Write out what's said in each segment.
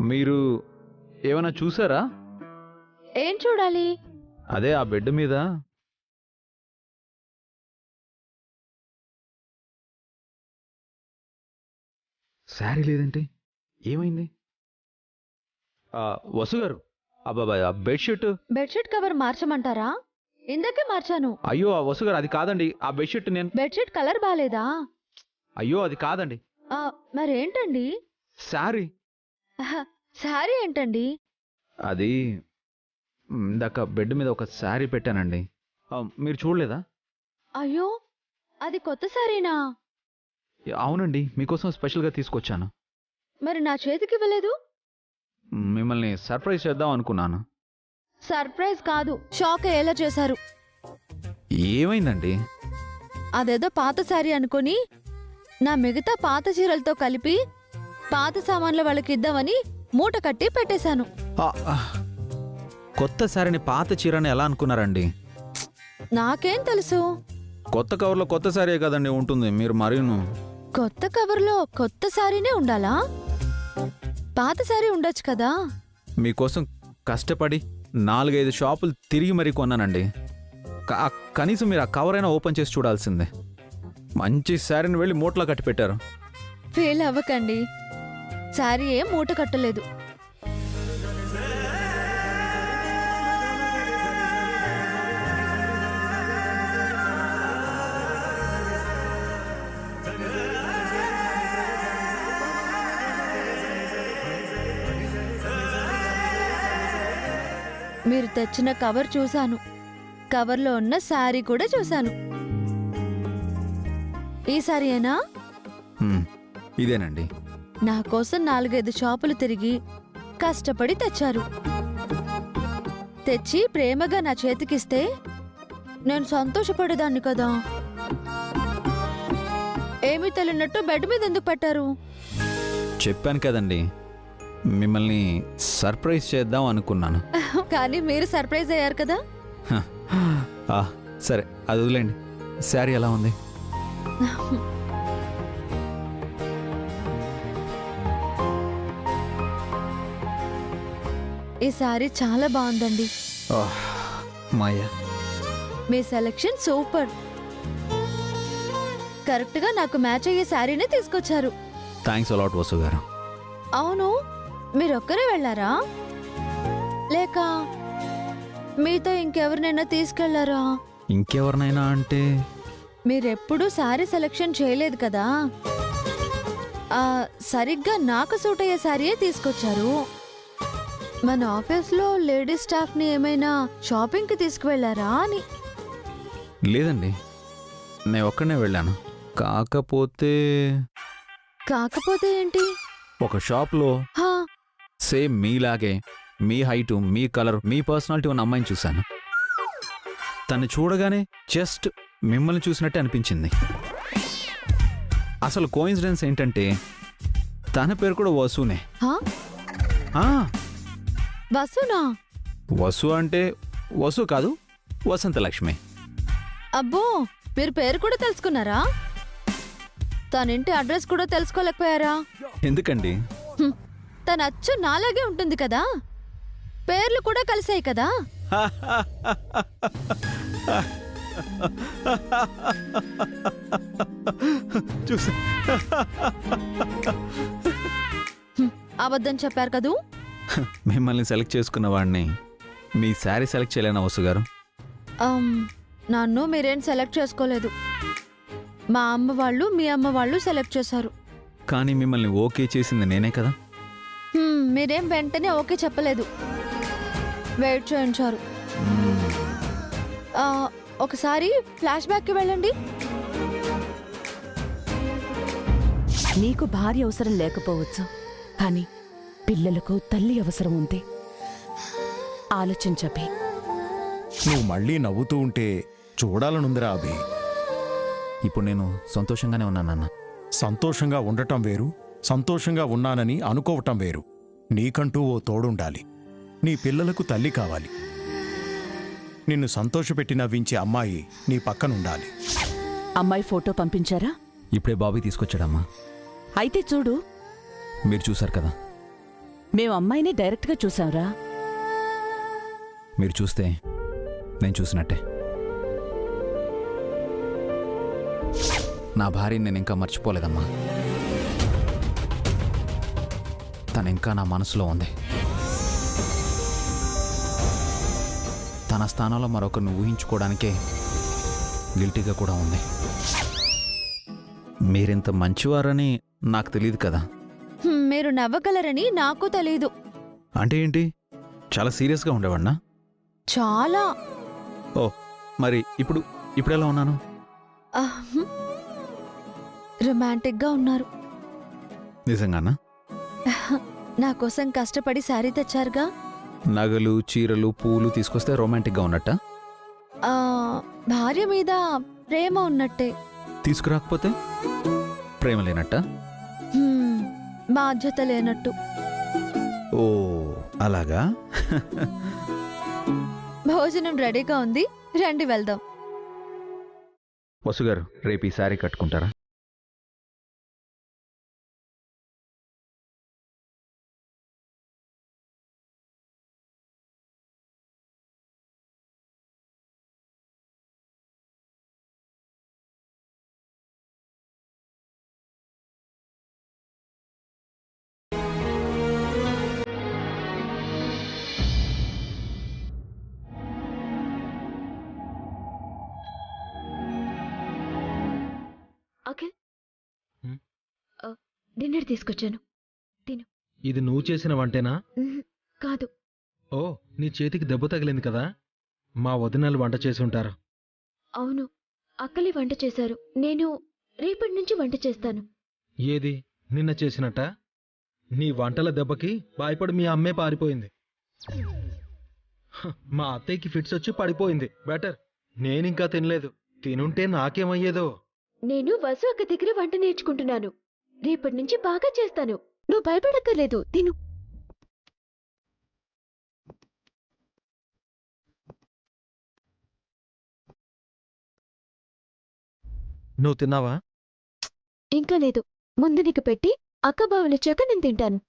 మీరు ఏమైనా చూసారా? ఏం చూడాలి? అదే ఆ బెడ్ మీద శారీ లేదంటే ఏమైంది? వసు గారు, అబ్బాబాయ్ ఆ బెడ్షీట్. Bedsheet cover మార్చమంటారా? ఇందాకే మార్చాను. అయ్యో ఆ వసు గారు, అది కాదండి. ఆ బెడ్షీట్ నేను. బెడ్షీట్ కలర్ బాలేదా? అయ్యో అది కాదండి. మరేంటండి? శారీ. శారీ ఏంటండి? అది ఇందాక బెడ్ మీద ఒక శారీ పెట్టానండి. మీరు చూడలేదా? అయ్యో, అది కొత్త శారీనా? అవునండి, మీకోసం స్పెషల్గా తీసుకొచ్చాను. మరి నా చేతికి ఇవ్వలేదు? మిమ్మల్ని సర్ప్రైజ్ చేద్దాం అనుకున్నాను. సర్ప్రైజ్ కాదు, షాక్ అయ్యేలా చేశారు. ఏమైందండి? అదేదో పాత శారీ అనుకుని నా మిగతా పాత చీరలతో కలిపి పాత సామాన్ల వాళ్ళకి ఇద్దామని మూట కట్టి పెట్టేశాను. కొత్త శారీని పాత చీరని ఎలా అనుకున్నారండి? నాకేం తెలుసు? కొత్త కవర్లో కొత్త శారీ కదండి ఉంటుంది. మీరు మరీను. కొత్త కవర్లో కొత్త శారీనే ఉండాలా? పాత శారీ ఉండొచ్చు కదా. మీకోసం కష్టపడి 4-5 షాపులు తిరిగి మరీ కొన్నానండి. కనీసం మీరు ఆ కవర్ అయినా ఓపెన్ చేసి చూడాల్సిందే. మంచి శారీని వెళ్ళి మూటలో కట్టి పెట్టారు. ఫెయిల్ అవ్వకండి, శారీ ఏం మూట కట్టలేదు. మీరు తెచ్చిన కవర్ చూశాను, కవర్లో ఉన్న శారీ కూడా చూశాను. ఈ శారీయేనా? ఇదేనండి. నా కోసం 4-5 షాపులు తిరిగి కష్టపడి తెచ్చారు. తెచ్చి ప్రేమగా నా చేతికిస్తే నేను సంతోషపడేదాన్ని కదా. ఏమీ తెలియనట్టు బెడ్ మీద ఎందుకు పెట్టారు? చెప్పాను కదండి, మిమ్మల్ని సర్ప్రైజ్ చేద్దాం అనుకున్నాను. కానీ మీరు సర్ప్రైజ్ అయ్యారు కదా. సరే అది వదిలేండి. శారీ ఎలా ఉంది? ఈ శారీ చాలా బాగుందండి. మాయా, మీ సెలెక్షన్ సూపర్. కరెక్ట్గా నాకు మ్యాచ్ అయ్యే శారీనే తీసుకొచ్చారు. థ్యాంక్స్ అలాట్ వసు గారు. అవును, మీరొక్కరే వెళ్ళారా లేక మీతో ఇంకెవరినైనా తీసుకెళ్లారా? ఇంకెవరినైనా అంటే? మీరెప్పుడు శారీ సెలెక్షన్ చేయలేదు కదా. సరిగ్గా నాకు సూట్ అయ్యే శారీయే తీసుకొచ్చారు. మన ఆఫీస్లో లేడీస్ స్టాఫ్ని ఏమైనా షాపింగ్కి తీసుకువెళ్ళారా అని. లేదండి, నేను ఒక్కడనే వెళ్ళాను. కాకపోతే ఏంటి? ఒక షాప్లో సేమ్ మీలాగే, మీ హైటు, మీ కలర్, మీ పర్సనాలిటీ ఉన్న అమ్మాయిని చూశాను. తను చూడగానే జస్ట్ మిమ్మల్ని చూసినట్టే అనిపించింది. అసలు కోయిన్సిడెన్స్ ఏంటంటే తన పేరు కూడా వసునే. వసునా? వసు అంటే వసు కాదు, వసంత లక్ష్మి. అబ్బో, మీరు పేరు కూడా తెలుసుకున్నారా? తన ఇంటి అడ్రస్ కూడా తెలుసుకోలేకపోయారా? ఎందుకండి? తన అచ్చు నాలాగే ఉంటుంది కదా, పేర్లు కూడా కలిసాయి కదా. చూసా. అబద్ధం చెప్పారు కదూ. మిమ్మల్ని సెలెక్ట్ చేసుకున్న వాడిని మీ శారీ సెలెక్ట్ చేయలేనా వసు గారు? నన్ను మీరేం సెలెక్ట్ చేసుకోలేదు. మా అమ్మ వాళ్ళు, మీ అమ్మ వాళ్ళు సెలెక్ట్ చేశారు. కానీ మిమ్మల్ని ఓకే చేసింది నేనే కదా. మీరేం వెంటనే ఓకే చెప్పలేదు, వెయిట్ చేయించారు. ఒకసారి ఫ్లాష్ బ్యాక్కి వెళ్ళండి. నీకు భార్య అవసరం లేకపోవచ్చు, కానీ పిల్లలకు తల్లి అవసరం ఉంది. ఆలోచించబి. నువ్వు మళ్ళీ నవ్వుతూ ఉంటే చూడాలనుందిరా అభి. ఇప్పుడు నేను సంతోషంగానే ఉన్నానన్న. సంతోషంగా ఉండటం వేరు, సంతోషంగా ఉన్నానని అనుకోవటం వేరు. నీకంటూ ఓ తోడుండాలి. నీ పిల్లలకు తల్లి కావాలి. నిన్ను సంతోషపెట్టి నవ్వించే అమ్మాయి నీ పక్కనుండాలి. అమ్మాయి ఫోటో పంపించారా? ఇప్పుడే బాబీ తీసుకొచ్చాడమ్మా. అయితే చూడు. మీరు చూశారు కదా, మేము అమ్మాయిని డైరెక్ట్గా చూసాంరా. మీరు చూస్తే నేను చూసినట్టే. నా భార్యని నేను ఇంకా మర్చిపోలేదమ్మా. తను ఇంకా నా మనసులో ఉంది. తన స్థానంలో మరొకరిని ఊహించుకోవడానికే గిల్టీగా కూడా ఉంది. మీరింత మంచివారని నాకు తెలియదు కదా. మీరు నవ్వగలరని నాకు తెలీదు. అంటే ఏంటి, చాలా సీరియస్గా ఉండేవాడినా? చాలా. ఓ, మరి ఇప్పుడు ఎలా ఉన్నాను? రొమాంటిక్గా ఉన్నారు. నిజంగానా? నా కోసం కష్టపడి శారీ తెచ్చారుగా. నగలు, చీరలు, పూలు తీసుకొస్తే రొమాంటిక్గా ఉన్నట్టా? ఆ, భార్య మీద ప్రేమ ఉన్నట్టే. తీసుకురాకపోతే ప్రేమ లేనట్టా? బాధ్యత లేనట్టు. ఓ, అలాగా? భోజనం రెడీగా ఉంది, రండి వెళ్దాం. వసుగారు, రేపు ఈ శారీ కట్టుకుంటారా? అఖిల్, హ్మ్? డిన్నర్ తీసుకొచ్చాను. ఇది నువ్వు చేసిన వంటేనా? కాదు. ఓ, నీ చేతికి దెబ్బ తగిలింది కదా. మా వదినలు వంట చేసి ఉంటారు. అవును, అక్కలే వంట చేశారు. నేను రేపటి నుంచి వంట చేస్తాను. ఏది, నిన్న చేసినట్ట? నీ వంటల దెబ్బకి భయపడి మీ అమ్మే పారిపోయింది. మా అత్తయ్యకి ఫిట్స్ వచ్చి పడిపోయింది. బెటర్, నేనింకా తినలేదు. తినుంటే నాకేమయ్యేదో. నేను వసు అక్క దగ్గర వంట నేర్చుకుంటున్నాను. రేపటి నుంచి బాగా చేస్తాను. నువ్వు భయపడక్కర్లేదు, తిను. నువ్వు తిన్నావా? ఇంకా లేదు, ముందు నీకు పెట్టి అక్క బావులొచ్చాక నేను తింటాను.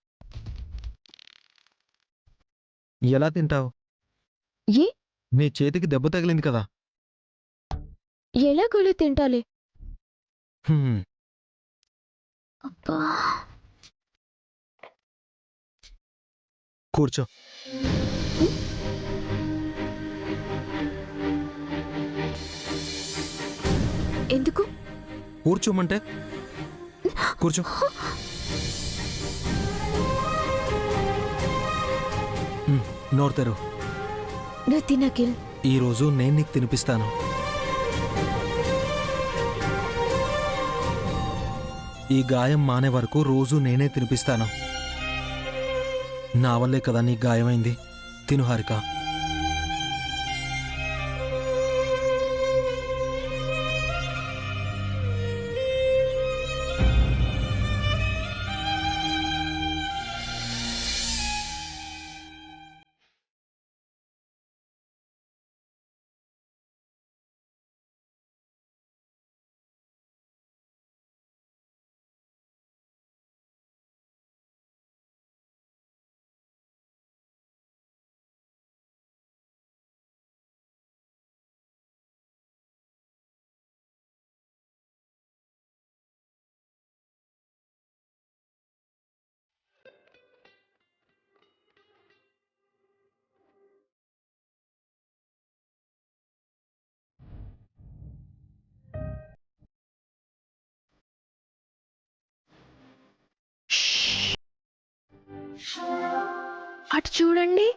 ఎలా తింటావు? ఏ, నీ చేతికి దెబ్బ తగిలింది కదా. ఎలాగోలో తింటాలే. హ్మ్. అబ్బా, కూర్చో. ఎందుకు? కూర్చోమంటే కూర్చో. నోరు తెరు. నువ్వు తినకిల్. ఈరోజు నేను నీకు తినిపిస్తాను. ఈ గాయం మానే వరకు రోజు నేనే తినిపిస్తాను. నా వల్లే కదా నీ గాయమైంది. తిను హారిక. అటు చూడండి.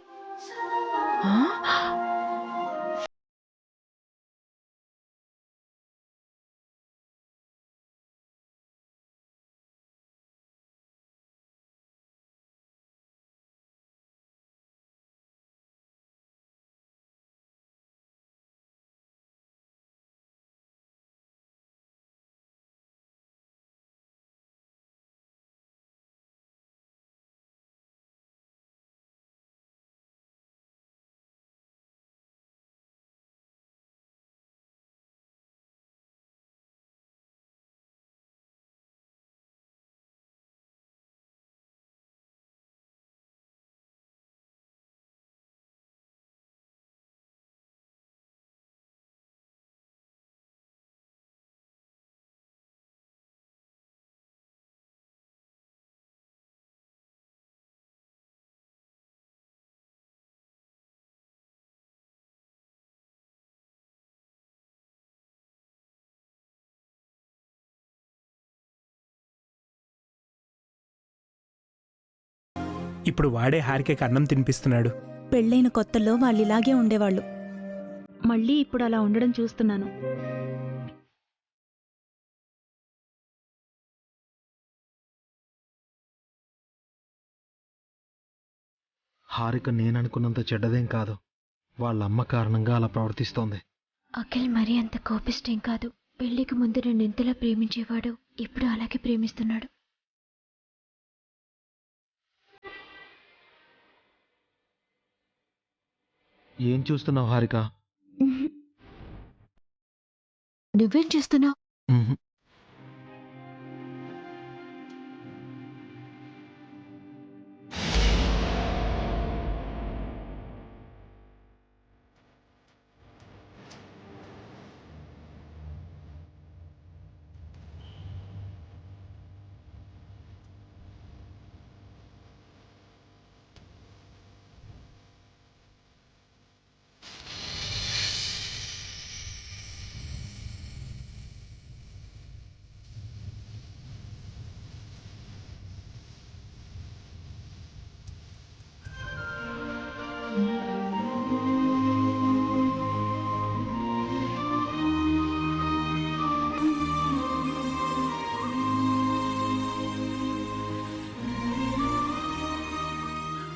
ఇప్పుడు వాడే హారికకి అన్నం తినిపిస్తున్నాడు. పెళ్ళైన కొత్తల్లో వాళ్ళిలాగే ఉండేవాళ్ళు. మళ్ళీ ఇప్పుడు అలా ఉండడం చూస్తున్నాను. హారిక నేననుకున్నంత చెడ్డదేం కాదు. వాళ్ళ అమ్మ కారణంగా అలా ప్రవర్తిస్తోంది. అఖిల్ మరీ అంత కోపిష్టేం కాదు. పెళ్లికి ముందు నన్ను ఎంతలా ప్రేమించేవాడు, ఇప్పుడు అలాగే ప్రేమిస్తున్నాడు. ఏం చూస్తున్నావు హారిక? నువ్వేం చేస్తున్నావు? ఉహు.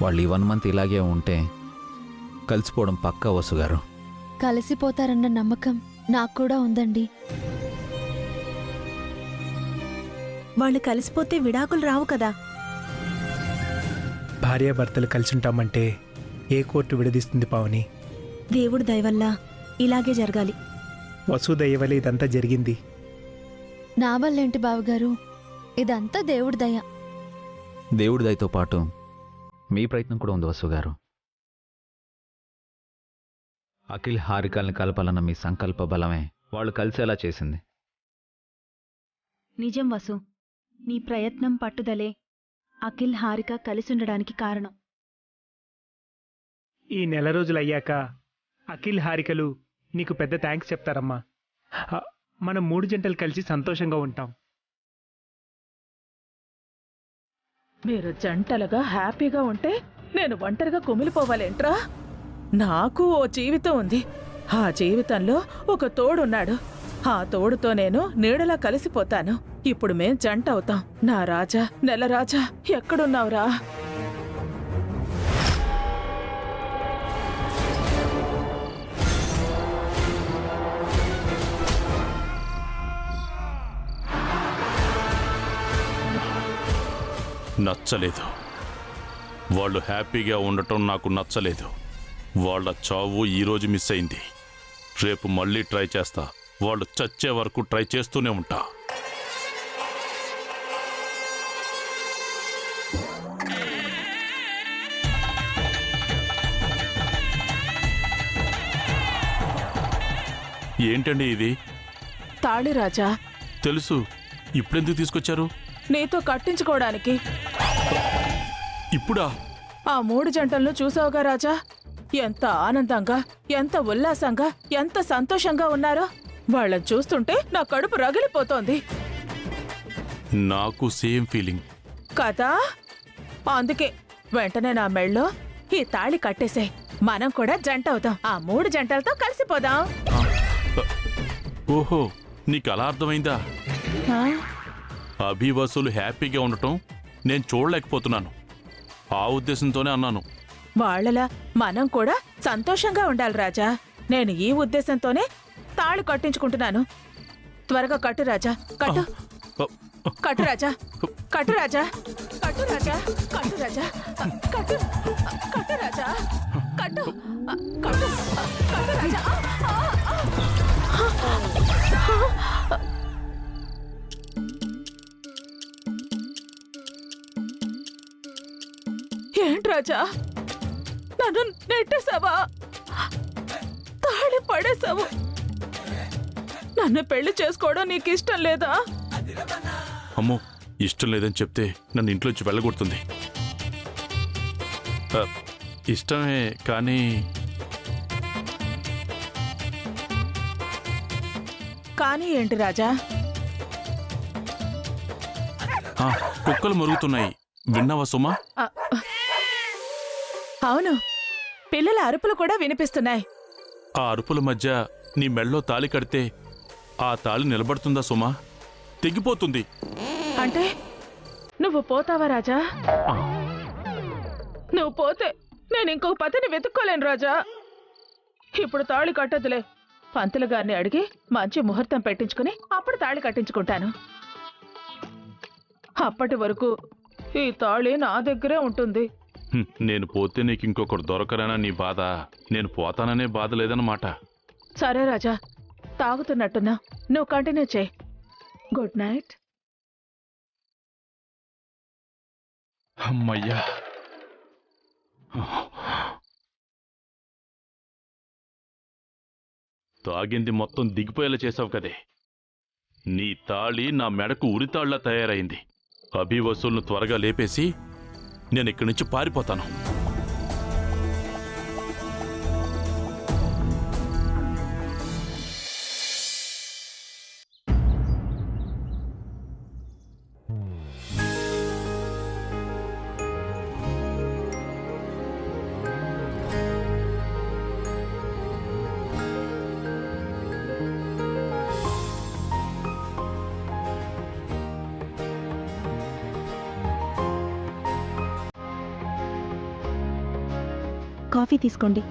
వాళ్ళు ఈ 1 మంత్ ఇలాగే ఉంటే కలిసిపోవడం పక్కా వసుగారు. కలిసిపోతారన్న నమ్మకం నాకు కూడా ఉందండి. వాళ్ళు కలిసిపోతే విడాకులు రావు కదా. భార్యాభర్తలు కలిసి ఉంటామంటే ఏ కోర్టు విడదీస్తుంది పావని? దేవుడి దయవల్ల ఇలాగే జరగాలి. వసు దయ వల్ల ఇదంతా జరిగింది. నా వల్లేంటి బావగారు, ఇదంతా దేవుడి దయ. దేవుడి దయతో పాటు మీ ప్రయత్నం కూడా ఉంది వసుగారు. అఖిల్ హారికల్ని కలపాలన్న మీ సంకల్ప బలమే వాళ్ళు కలిసేలా చేసింది. నిజం వసు, నీ ప్రయత్నం పట్టుదలే అఖిల్ హారిక కలిసుండడానికి కారణం. ఈ నెల రోజులు అయ్యాక అఖిల్ హారికలు నీకు పెద్ద థ్యాంక్స్ చెప్తారమ్మా. మనం 3 జంటలు కలిసి సంతోషంగా ఉంటాం. మీరు జంటలుగా హ్యాపీగా ఉంటే నేను ఒంటరిగా కుమిలిపోవాలేంట్రా? నాకు ఓ జీవితం ఉంది. ఆ జీవితంలో ఒక తోడున్నాడు. ఆ తోడుతో నేను నీడలా కలిసిపోతాను. ఇప్పుడు మేం జంట అవుతాం. నా రాజా, నెల రాజా, ఎక్కడున్నావురా? నచ్చలేదు. వాళ్ళు హ్యాపీగా ఉండటం నాకు నచ్చలేదు. వాళ్ళ చావు ఈరోజు మిస్ అయింది. రేపు మళ్ళీ ట్రై చేస్తా. వాళ్ళు చచ్చే వరకు ట్రై చేస్తూనే ఉంటా. ఏంటండి ఇది? తాళి రాజా. తెలుసు. ఇప్పుడెందుకు తీసుకొచ్చారు? నీతో కట్టించుకోవడానికి. ఇప్పుడా? ఆ 3 జంటలను చూసావుగా రాజా, ఎంత ఆనందంగా, ఎంత ఉల్లాసంగా, ఎంత సంతోషంగా ఉన్నారో. వాళ్ళని చూస్తుంటే నా కడుపు రగిలిపోతోంది. నాకు సేమ్ ఫీలింగ్ కదా. అందుకే వెంటనే నా మెళ్ళో ఈ తాళి కట్టేసే. మనం కూడా జంట అవుతాం. ఆ 3 జంటలతో కలిసిపోదాం. ఓహో, నీకు అలా అర్థమైందా? ఆ? అభివసులు హ్యాపీగా ఉండటం నేను చూడలేకపోతున్నాను. ఆ ఉద్దేశంతోనే అన్నాను. వాళ్ళలా మనం కూడా సంతోషంగా ఉండాలి రాజా. నేను ఈ ఉద్దేశంతోనే తాళి కట్టించుకుంటున్నాను. త్వరగా కట్టు రాజా, కట్టు. కట్టు రాజా, కట్టు రాజా, కట్టు రాజా, కట్టు రాజా, కట్టు, కట్టు రాజా, కట్టు, కట్టు, కట్టు రాజా. ఏంటి రాజా, నన్ను నెట్టేశావా? తాళి పడేశావు. నన్ను పెళ్లి చేసుకోవడం నీకు ఇష్టం లేదా? అమ్మో, ఇష్టం లేదని చెప్తే నన్ను ఇంట్లోంచి వెళ్ళగొడుతుంది. ఇష్టమే, కానీ కానీ ఏంటి రాజా? కుక్కలు మరుగుతున్నాయి. విన్నావా సుమా? అవును, పిల్లల అరుపులు కూడా వినిపిస్తున్నాయి. ఆ అరుపుల మధ్య నీ మెళ్ళో తాళి కడితే ఆ తాళి నిలబడుతుందా సుమా? తెగిపోతుంది. అంటే నువ్వు పోతావా రాజా? నువ్వు పోతే నేను ఇంకొక పతిని వెతుక్కోలేను రాజా. ఇప్పుడు తాళి కట్టొద్దులే. పంతులు గారిని అడిగి మంచి ముహూర్తం పెట్టించుకుని అప్పుడు తాళి కట్టించుకుంటాను. అప్పటి వరకు ఈ తాళి నా దగ్గరే ఉంటుంది. నేను పోతే నీకు ఇంకొకరు దొరకరనా నీ బాధ? నేను పోతాననే బాధ లేదన్నమాట. సరే రాజా, తాగుతున్నట్టున్నా, నువ్వు కంటిన్యూ చేయి. Good night. అమ్మయ్యా. తాగింది మొత్తం దిగిపోయేలా చేసావు కదే. నీ తాళి నా మెడకు ఉరితాళ్లా తయారైంది. అభి వసూల్ను త్వరగా లేపేసి నేను ఇక్కడి నుంచి పారిపోతాను. కాఫీ తీసుకోండి.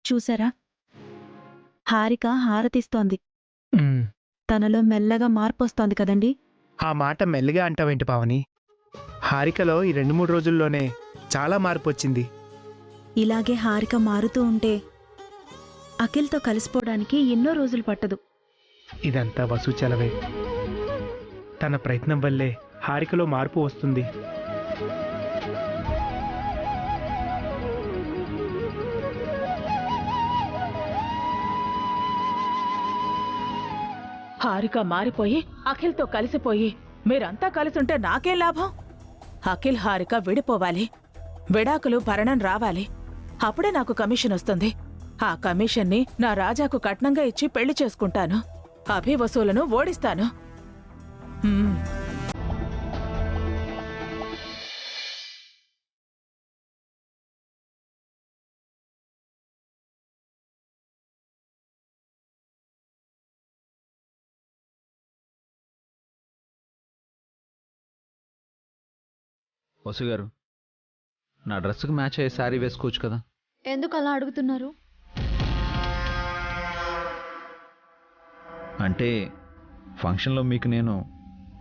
చూసారా, హారిక హారతిస్తోంది. తనలో మెల్లగా మార్పు వస్తోంది కదండి. ఆ మాట మెల్లిగా అంటావేంటి పావని? హారికలో ఈ 2-3 రోజుల్లోనే చాలా మార్పు వచ్చింది. ఇలాగే హారిక మారుతూ ఉంటే అఖిల్తో కలిసిపోవడానికి ఎన్నో రోజులు పట్టదు. ఇదంతా వసు చలవే. తన ప్రయత్నం వల్లే హారికలో మార్పు వస్తుంది. హారిక మారిపోయి అఖిల్తో కలిసిపోయి మీరంతా కలిసుంటే నాకేం లాభం? అఖిల్ హారిక విడిపోవాలి, విడాకులు భరణం రావాలి. అప్పుడే నాకు కమిషన్ వస్తుంది. ఆ కమిషన్ని నా రాజాకు కట్నంగా ఇచ్చి పెళ్లి చేసుకుంటాను. అభి వసూలను ఓడిస్తాను. వసు గారు, నా డ్రెస్కి మ్యాచ్ అయ్యే శారీ వేసుకోవచ్చు కదా? ఎందుకు అలా అడుగుతున్నారు? అంటే ఫంక్షన్లో మీకు నేను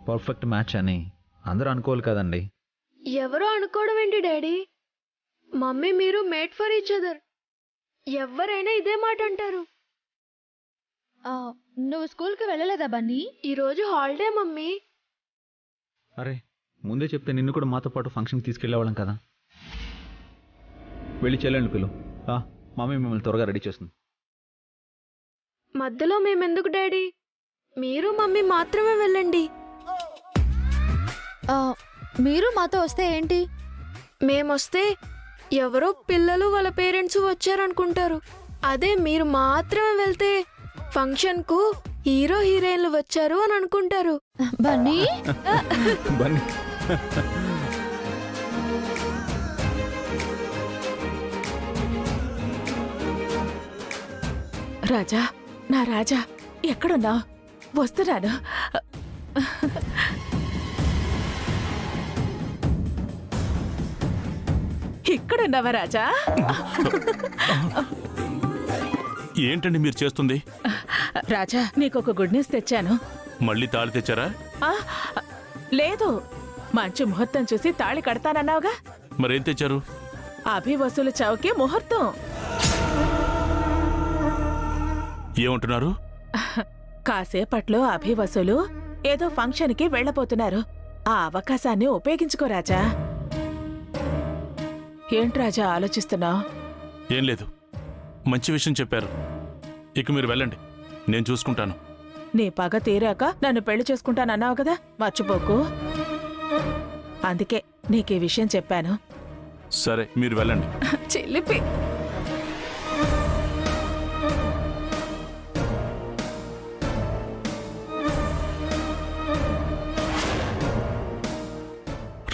పర్ఫెక్ట్ మ్యాచ్ అని అందరూ అనుకోవాలి కదండి. ఎవరో అనుకోవడం ఏంటి డాడీ? మమ్మీ మీరు మేడ్ ఫర్ ఈచ్ అదర్. ఎవరైనా ఇదే మాట అంటారు. నువ్వు స్కూల్కి వెళ్ళలేదా బన్నీ? ఈరోజు హాలిడే మమ్మీ. అరే, ముందే చెప్తే నిన్ను కూడా మాతో పాటు ఫంక్షన్కి తీసుకెళ్ళేవాళ్ళం కదా. వెళ్ళి చెల్లెండి పిలు. మమ్మీ మిమ్మల్ని త్వరగా రెడీ చేస్తుంది. మధ్యలో మేమెందుకు డాడీ? మీరు మమ్మీ మాత్రమే వెళ్ళండి. మీరు మాతో వస్తే ఏంటి? మేమొస్తే ఎవరో పిల్లలు వాళ్ళ పేరెంట్స్ వచ్చారనుకుంటారు. అదే మీరు మాత్రమే వెళ్తే ఫంక్షన్కు హీరో హీరోయిన్లు వచ్చారు అని అనుకుంటారు. బన్నీ బన్నీ రాజా, నా రాజా, ఎక్కడున్నావు? వస్తున్నాను. ఇక్కడున్నావా రాజా? ఏంటండి మీరు చేస్తుంది? రాజా, నీకొక గుడ్ న్యూస్ తెచ్చాను. మళ్ళీ తాళి తెచ్చారా? లేదు, మంచి ముహూర్తం చూసి తాళి కడతానన్నావుగా. మరేం తెచ్చారు? అభి వసూలు చౌకి ముహూర్తం. ఏమంటున్నారు? కాసేపట్లో అభివసులు ఏదో ఫంక్షన్కి వెళ్ళబోతున్నారు. ఆ అవకాశాన్ని ఉపయోగించుకో రాజా. ఏంటి రాజా ఆలోచిస్తున్నావు? ఏం లేదు, మంచి విషయం చెప్పారు. ఇక మీరు వెళ్ళండి, నేను చూసుకుంటాను. నీ పగ తీరాక నన్ను పెళ్లి చేసుకుంటానన్నావు కదా, మర్చిపోకు. అందుకే నీకీ విషయం చెప్పాను. సరే, మీరు వెళ్ళండి. చెల్లిపి.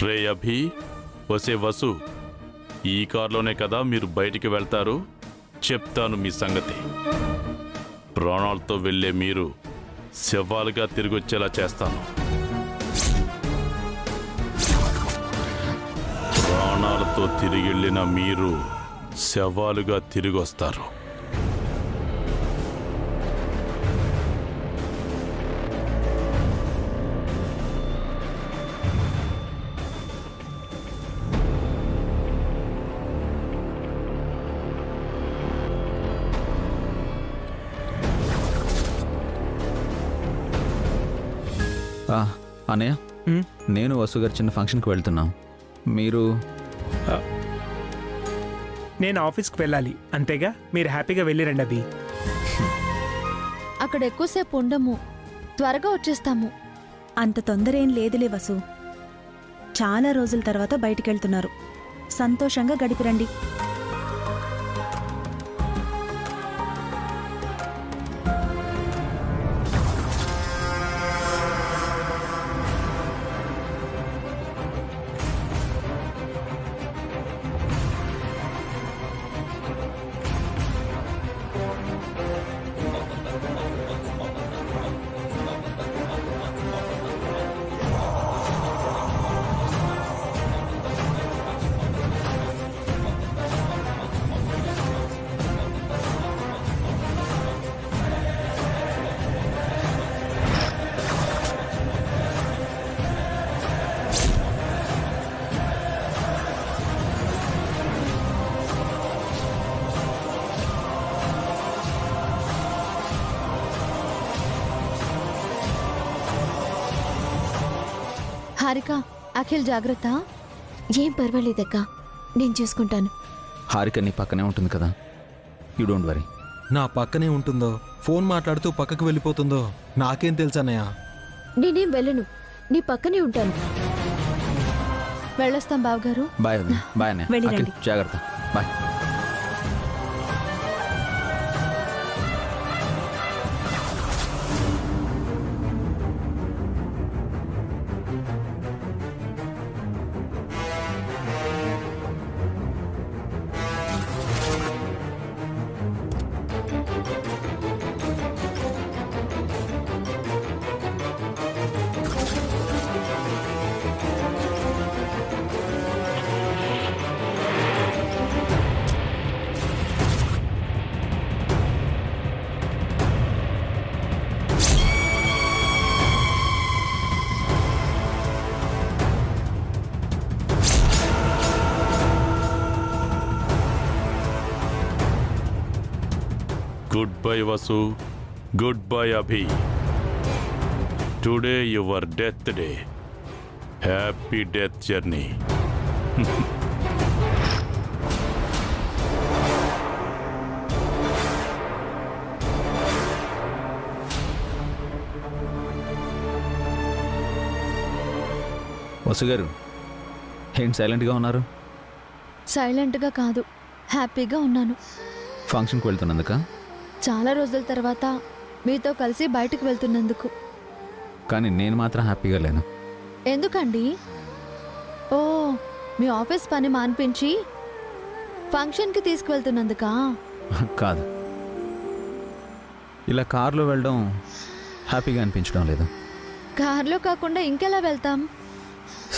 రే అభి, వసే వసు, ఈ కారులోనే కదా మీరు బయటికి వెళ్తారు? చెప్తాను మీ సంగతి. ప్రాణాలతో వెళ్ళే మీరు శవాలుగా తిరిగొచ్చేలా చేస్తాను. ప్రాణాలతో తిరిగెళ్ళిన మీరు శవాలుగా తిరిగొస్తారు. అన్నయ్య, నేను వసు గారు చిన్న ఫంక్షన్కి వెళ్తున్నాం. మీరు? నేను ఆఫీస్కి వెళ్ళాలి, అంతేగా. మీరు హ్యాపీగా వెళ్ళిరండి అభి. అక్కడ ఎక్కువసేపు ఉండము, త్వరగా వచ్చేస్తాము. అంత తొందర ఏం లేదులే వసు. చాలా రోజుల తర్వాత బయటికెళ్తున్నారు. సంతోషంగా గడిపిరండి. హారిక, అఖిల్ జాగ్రత్త. ఏం పర్వాలేదక్కా, నేను చూసుకుంటాను. హారిక నీ పక్కనే ఉంటుంది కదా, యూ డోంట్ వరీ. నా పక్కనే ఉంటుందో, ఫోన్ మాట్లాడుతూ పక్కకు వెళ్ళిపోతుందో నాకేం తెలుసన్నయ్య. నేనేం వెళ్ళను, నీ పక్కనే ఉంటాను. వెళ్ళొస్తాం బావగారు. బాయ్ బాయ్ అన్నయ్య. వెళ్ళిరండి. అఖిల్, జాగ్రత్త. Bye. Goodbye Vasu, goodbye Abhi. Today your death day. Happy death journey. Vasu గారు, ఏంటి సైలెంట్గా ఉన్నారు? సైలెంట్గా కాదు, హ్యాపీగా ఉన్నాను. ఫంక్షన్కి వెళ్తున్నందుక? చాలా రోజుల తర్వాత మీతో కలిసి బయటకు వెళ్తున్నందుకు. కానీ నేను మాత్రం హ్యాపీగా లేను. ఎందుకండి? ఓ, మీ ఆఫీస్ పని మాన్పించి ఫంక్షన్కి తీసుకువెళ్తున్నందుకా? కాదు, ఇలా కారులో వెళ్ళడం హ్యాపీగా అనిపించడం లేదు. కార్లో కాకుండా ఇంకెలా వెళ్తాం?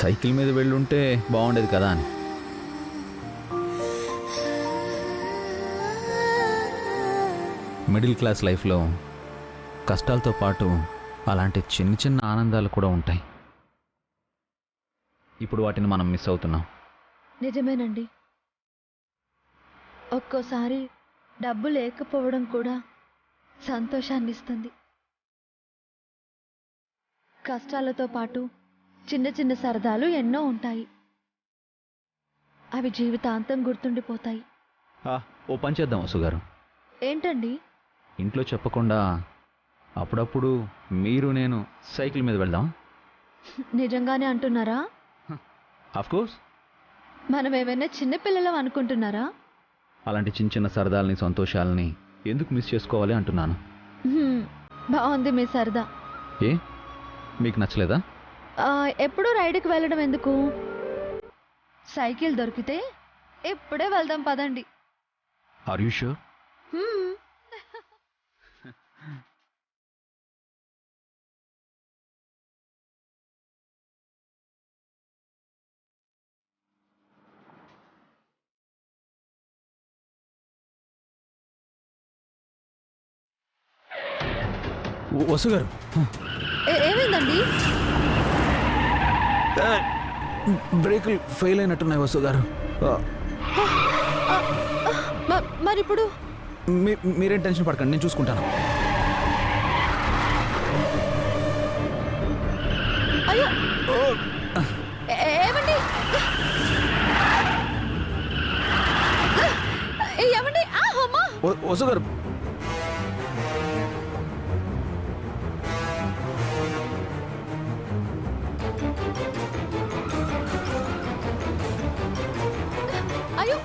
సైకిల్ మీద వెళ్ళుంటే బాగుండేది కదా అని. మిడిల్ క్లాస్ లైఫ్లో కష్టాలతో పాటు అలాంటి చిన్న చిన్న ఆనందాలు కూడా ఉంటాయి. ఇప్పుడు వాటిని మనం మిస్ అవుతున్నాం. నిజమేనండి. ఒక్కోసారి డబ్బు లేకపోవడం కూడా సంతోషాన్ని ఇస్తుంది. కష్టాలతో పాటు చిన్న చిన్న సరదాలు ఎన్నో ఉంటాయి. అవి జీవితాంతం గుర్తుండిపోతాయి. ఓ పని చేద్దాం వసుగారు. ఏంటండి? ఇంట్లో చెప్పకుండా అప్పుడప్పుడు మీరు నేను సైకిల్ మీద వెళ్దాం. నిజంగానే అంటున్నారా? కోర్స్. మనం ఏమైనా చిన్నపిల్లలం అనుకుంటున్నారా? అలాంటి చిన్న చిన్న సరదాలని సంతోషాలని ఎందుకు మిస్ చేసుకోవాలి అంటున్నాను. బాగుంది మీ సరదా. ఏ మీకు నచ్చలేదా? ఎప్పుడూ రైడ్కి వెళ్ళడం ఎందుకు? సైకిల్ దొరికితే ఇప్పుడే వెళ్దాం పదండి. Are you sure? వసుగారు, ఏమైందండి? బ్రేకులు ఫెయిల్ అయినట్టున్నాయి వసుగారు. మరిప్పుడు? మీరేం టెన్షన్ పడకండి, నేను చూసుకుంటాను. అయ్యో ఏమండి? ఏమండి? వసుగారు, అయ్యో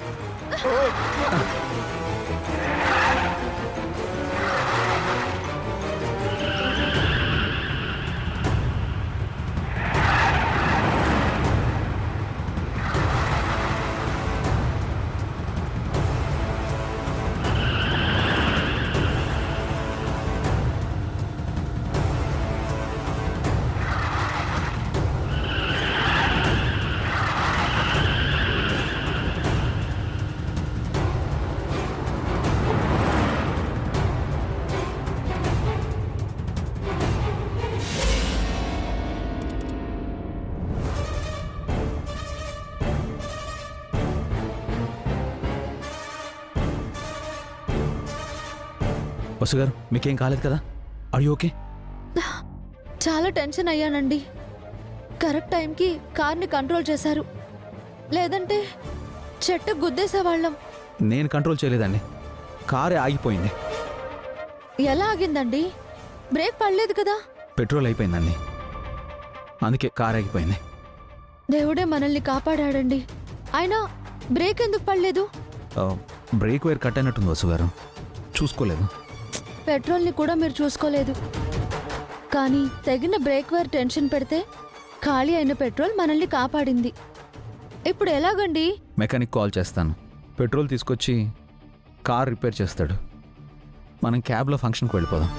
వసుగారు, మీకేం కాలేదు కదా? Are you okay? చాలా టెన్షన్ అయ్యానండి. కరెక్ట్ టైంకి కార్ని కంట్రోల్ చేశారు, లేదంటే చెట్టు గుద్దేసేవాళ్ళం. నేను కంట్రోల్ చేయలేదండి, కారే ఆగిపోయింది. ఎలా ఆగిందండి? బ్రేక్ పడలేదు కదా? పెట్రోల్ అయిపోయిందండి, అందుకే కార్ ఆగిపోయింది. దేవుడే మనల్ని కాపాడాడండి. అయినా బ్రేక్ ఎందుకు పడలేదు? బ్రేక్ వైర్ కట్ అయినట్టుంది వసుగారు, చూసుకోలేదు. పెట్రోల్ని కూడా మీరు చూసుకోలేదు. కానీ తగిన బ్రేక్ వైర్ టెన్షన్ పెడితే ఖాళీ అయిన పెట్రోల్ మనల్ని కాపాడింది. ఇప్పుడు ఎలాగండి? మెకానిక్ కాల్ చేస్తాను, పెట్రోల్ తీసుకొచ్చి కార్ రిపేర్ చేస్తాడు. మనం క్యాబ్లో ఫంక్షన్కి వెళ్ళిపోదాం.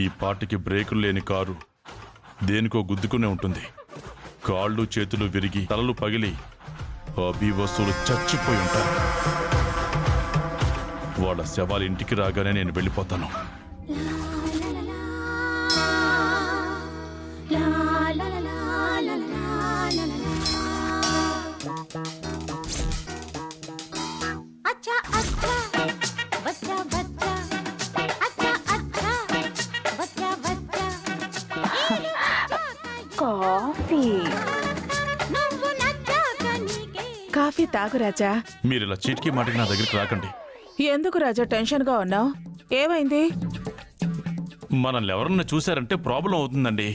ఈ పాటికి బ్రేకులు లేని కారు దేనికో గుద్దుకునే ఉంటుంది. కాళ్ళు చేతులు విరిగి తలలు పగిలి అభివస్తులు చచ్చిపోయి ఉంటారు. వాళ్ళ శవాలు ఇంటికి రాగానే నేను వెళ్ళిపోతాను. కాఫీ తాగు రాజా. మీరు ఇలా చీటికి మాటికి నా దగ్గరికి రాకండి. ఎందుకు రాజా టెన్షన్ గా ఉన్నావు? ఏమైంది? మనల్ని ఎవరన్నా చూశారంటే ప్రాబ్లం అవుతుందండి.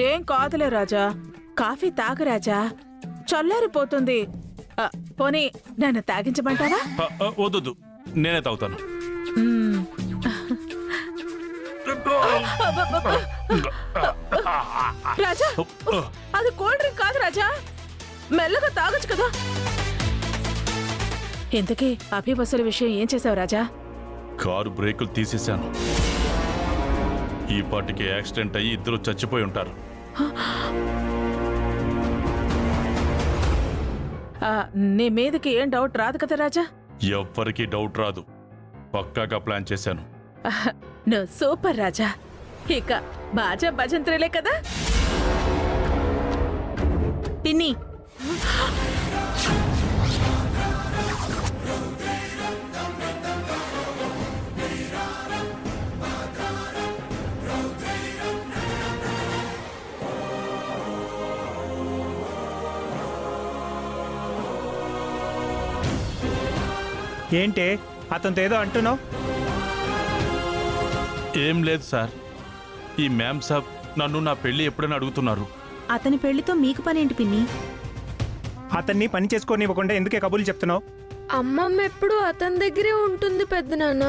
ఏం కాదులే రాజా, కాఫీ తాగు రాజా, చల్లారిపోతుంది. పోనీ నన్ను తాగించమంటావా? వద్దు, నేనే తాగుతాను. రాజా, అది కోల్డ్ డ్రింక్ కాదు రాజా, మెల్లగా తాగొచ్చు కదా. ఇంతకీ అభివసుల విషయం ఏం చేసావు రాజా? కారు బ్రేకులు తీసేశాను. ఈ పాటికి యాక్సిడెంట్ అయ్యి ఇద్దరు చచ్చిపోయి ఉంటారు. నీ మీదకి ఏం డౌట్ రాదు కదా రాజా? ఎవ్వరికీ డౌట్ రాదు. పక్కాగా ప్లాన్ చేశాను. నువ్వు సూపర్ రాజా. ఇక బాజా భజంత్రులే కదా. పిన్ని ఏంటే అతనితో ఏదో అంటున్నావు? ఏం లేదు సార్, ఈ మ్యామ్ సాబ్ నన్ను నా పెళ్లి ఎప్పుడైనా అడుగుతున్నారు. అతని పెళ్లితో మీకు పనేంటి పిన్ని? అతన్ని పని చేసుకోనివ్వకుండా ఎందుకే కబుర్లు చెప్తున్నావు? అమ్మమ్మ ఎప్పుడు అతని దగ్గరే ఉంటుంది పెద్దనాన్న.